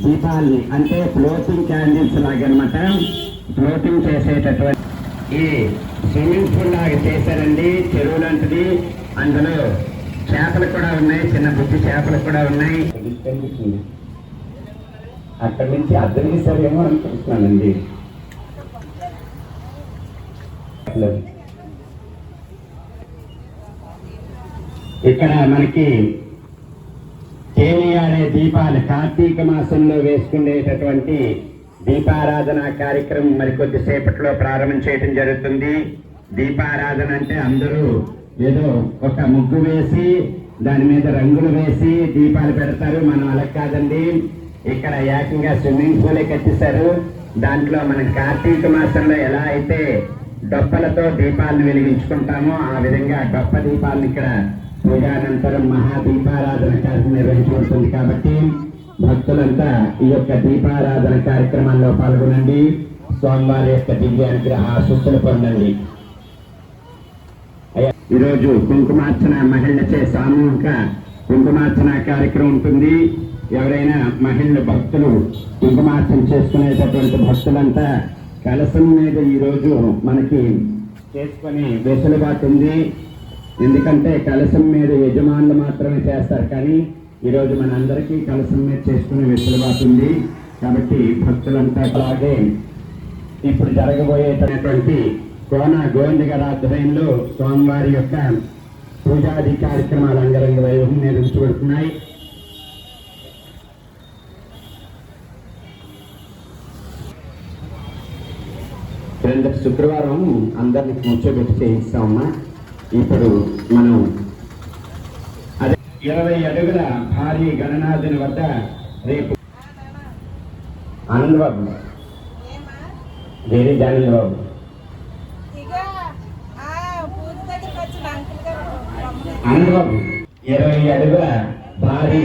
దీపాల్ని అంటే floating candles లాగా అనమాట, ఫ్లోటింగ్ చేసేటటువంటి ఈ స్విమ్మింగ్ పూల్ లాగా చేశారండి. చెరువు లాంటిది, అందులో చేపలు కూడా ఉన్నాయి, చిన్న బుద్ధి చేపలు కూడా ఉన్నాయి. అక్కడి నుంచి అర్థం చేశారేమో అనుకుంటున్నానండి. ఇక్కడ మనకి తేలియాడే దీపాలు కార్తీక మాసంలో వేసుకునేటటువంటి దీపారాధన కార్యక్రమం మరికొద్దిసేపట్లో ప్రారంభం చేయడం జరుగుతుంది. దీపారాధన అంటే అందరూ ఏదో ఒక ముగ్గు వేసి దాని మీద రంగులు వేసి దీపాలు పెడతారు. మనం అలా కాదండి, ఇక్కడ ఏకంగా స్విమ్మింగ్ పూలే కట్టిస్తారు. దాంట్లో మనం కార్తీక మాసంలో ఎలా అయితే డొప్పలతో దీపాలను వెలిగించుకుంటామో ఆ విధంగా డొప్ప దీపాలను ఇక్కడ పూజానంతరం మహాదీపారాధన కార్యక్రమం నిర్వహించబడుతుంది. కాబట్టి భక్తులంతా ఈ యొక్క దీపారాధన కార్యక్రమాల్లో పాల్గొనండి. స్వామివారి యొక్క దివ్య అనుగ్రహ ఆశీస్సులు పొందండి. ఈరోజు కుంకుమార్చన మహిళలచే సామూహిక కుంకుమార్చన కార్యక్రమం ఉంటుంది. ఎవరైనా మహిళలు భక్తులు కుంకుమార్చన చేసుకునేటటువంటి భక్తులంతా కలశం మీద ఈరోజు మనకి చేసుకుని వెసులుబాటు ఉంది. ఎందుకంటే కలశం మీద యజమానులు మాత్రమే చేస్తారు, కానీ ఈరోజు మనందరికీ కలశం మీద చేసుకునే వెసులుబాటు ఉంది. కాబట్టి భక్తులంతా అలాగే ఇప్పుడు జరగబోయేటటువంటి కోన గోవింద గారి ఆధ్వర్యంలో స్వామివారి యొక్క పూజాది కార్యక్రమాలు అంగరంగ వైభవం నిర్వహించబడుతున్నాయి. క్రింద శుక్రవారం అందరినీ కూర్చోబెట్టి చేయిస్తామమ్మా. ఇప్పుడు మనం అదే 20 అడుగుల భారీ గణనాథుని వద్ద రేపు ఆనందబాబు వేరే ఆనందబాబు ఆనందబాబు 20 అడుగుల భారీ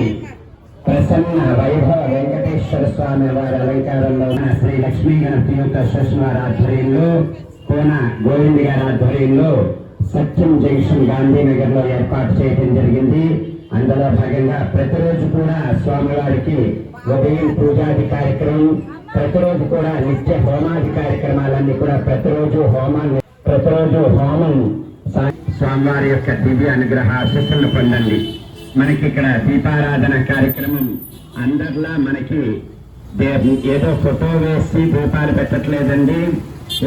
ప్రసన్న వైభవ వెంకటేశ్వర స్వామి వారి అలంకారంలో శ్రీ లక్ష్మీ గణపతి ట్రస్ట్ వారి ఆధ్వర్యంలో కోన గోవింద్ గారి ఆధ్వర్యంలో సత్యం జంక్షన్ గాంధీనగర్ లో ఏర్పాటు చేయడం జరిగింది. అందులో భాగంగా ప్రతిరోజు కూడా స్వామివారికి ఉదయం పూజాది కార్యక్రమం, ప్రతిరోజు కూడా నిత్య హోమాది కార్యక్రమాలన్నీ కూడా ప్రతిరోజు హోమం స్వామివారి యొక్క దివ్య అనుగ్రహ ఆశీస్సులను పొందండి. మనకి ఇక్కడ దీపారాధన కార్యక్రమం అందరిలా మనకి ఏదో ఫోటో వేసి దీపాలు పెట్టట్లేదండి.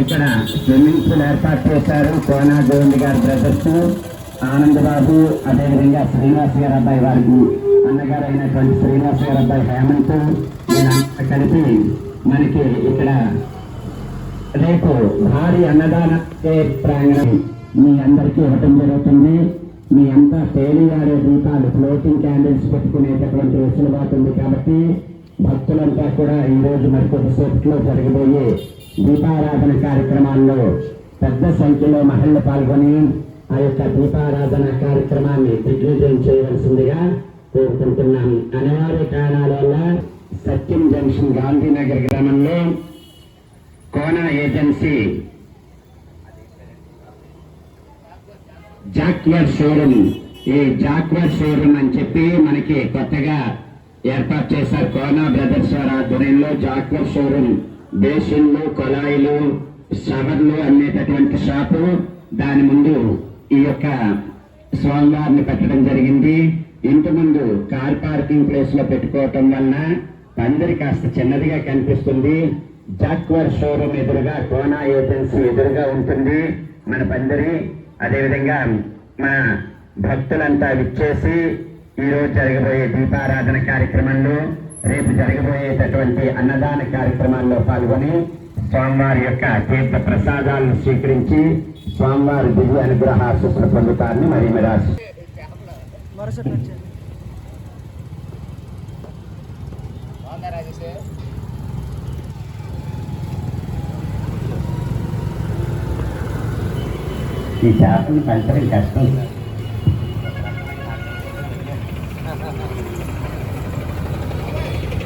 ఇక్కడ స్విమ్మింగ్ పూల్ ఏర్పాటు చేశారు. కోన గోవింద్ గారి బ్రదర్స్ ఆనందబాబు, అదేవిధంగా శ్రీనివాస్ గారి అబ్బాయి వారికి అన్నగారు అయినటువంటి శ్రీనివాస్ గారి అబ్బాయి హేమంత్ వీళ్ళంతా కలిపి మనకి ఇక్కడ రేపు భారీ అన్నదాన ప్రాంగణం మీ అందరికీ ఇవ్వటం జరుగుతుంది. మీ అంతా తేలియాడే దీపాలు ఫ్లోటింగ్ క్యాండిల్స్ పెట్టుకునేటటువంటి వెసులుబాటు ఉంది. కాబట్టి భక్తులంతా కూడా ఈరోజు మరికొద్దిసేపట్లో జరగబోయే దీపారాధన కార్యక్రమాల్లో పెద్ద సంఖ్యలో మహిళలు పాల్గొని ఆ యొక్క దీపారాధన కార్యక్రమాన్ని దిగ్విజయం చేయవలసిందిగా కోరుకుంటున్నాం. అనివార్య కారణాల వల్ల సత్యం జంక్షన్ గాంధీనగర్ గ్రామంలో కోన ఏజెన్సీ జాక్వర్ షోరూమ్, ఈ జాక్వర్ షోరూమ్ అని చెప్పి మనకి కొత్తగా ఏర్పాటు చేశారు. కోన బ్రదర్స్ వారి ఆధ్వర్యంలో జాక్వర్ షోరూమ్ బేసిన్లు, కొలాయిలు, షవర్లు అమ్మేటటువంటి షాపు. దాని ముందు ఈ యొక్క స్వామివారిని పెట్టడం జరిగింది. ఇంటి ముందు కార్ పార్కింగ్ ప్లేస్ లో పెట్టుకోవటం వలన పందిరి కాస్త చిన్నదిగా కనిపిస్తుంది. జాక్వర్ షోరూమ్ ఎదురుగా కోన ఏజెన్సీ ఎదురుగా ఉంటుంది మన పందిరి. అదేవిధంగా మన భక్తులంతా విచ్చేసి ఈరోజు జరగబోయే దీపారాధన కార్యక్రమంలో, రేపు జరగబోయేటటువంటి అన్నదాన కార్యక్రమాల్లో పాల్గొని స్వామివారి యొక్క తీర్థ ప్రసాదాలను స్వీకరించి స్వామివారి దివ్య అనుగ్రహ ఆశీస్సులు పొందుతారని మరి ఆశ. ఈ చేపను పెంచడం కష్టం.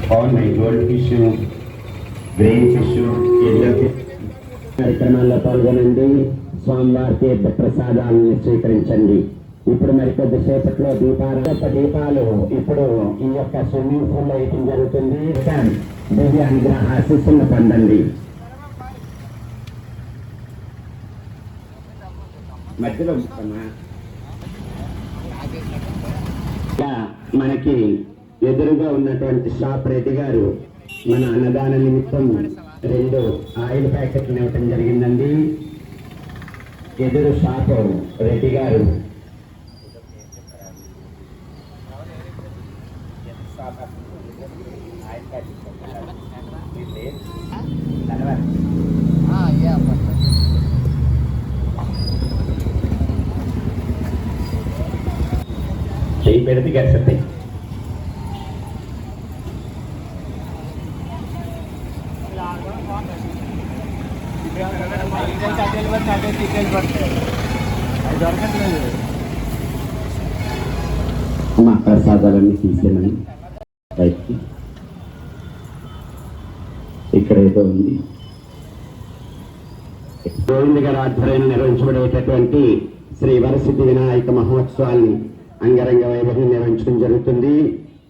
బాగున్నాయి. Gold fish, green fish, yellow fish కార్యక్రమాల్లో పాల్గొనండి. స్వామివారి తీర్థ ప్రసాదాలను స్వీకరించండి. ఇప్పుడు మరి కొద్దిసేపట్లో దీపాలు ఇప్పుడు ఈ యొక్క స్విమ్మింగ్ పూల్ లో వేయటం జరుగుతుంది. దివ్య అనుగ్రహ ఆశీస్సులను పొందండి. మధ్యలో మనకి ఎదురుగా ఉన్నటువంటి షాప్ రెడ్డి గారు మన అన్నదాన నిమిత్తం 2 ఆయిల్ ప్యాకెట్లు ఇవ్వటం జరిగిందండి. ఎదురు షాపు రెడ్డి గారు చెయ్యి పెడితే గడిసెత్తాయి. మా ప్రసాదాలన్నీ తీసేమని బయటికి ఇక్కడ ఏదో ఉంది. గోవింద గారి ఆధ్వర్యంలో నిర్వహించబడేటటువంటి శ్రీ వరసిద్ధి వినాయక మహోత్సవాల్ని అంగరంగ వైభవం నిర్వహించడం జరుగుతుంది.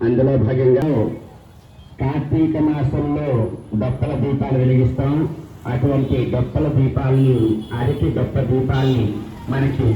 అందులో భాగంగా కార్తీక మాసంలో డొప్పల దీపాలు వెలిగిస్తాం. అటువంటి డొప్పల దీపాలని అరటి డొప్ప దీపాలని మనకి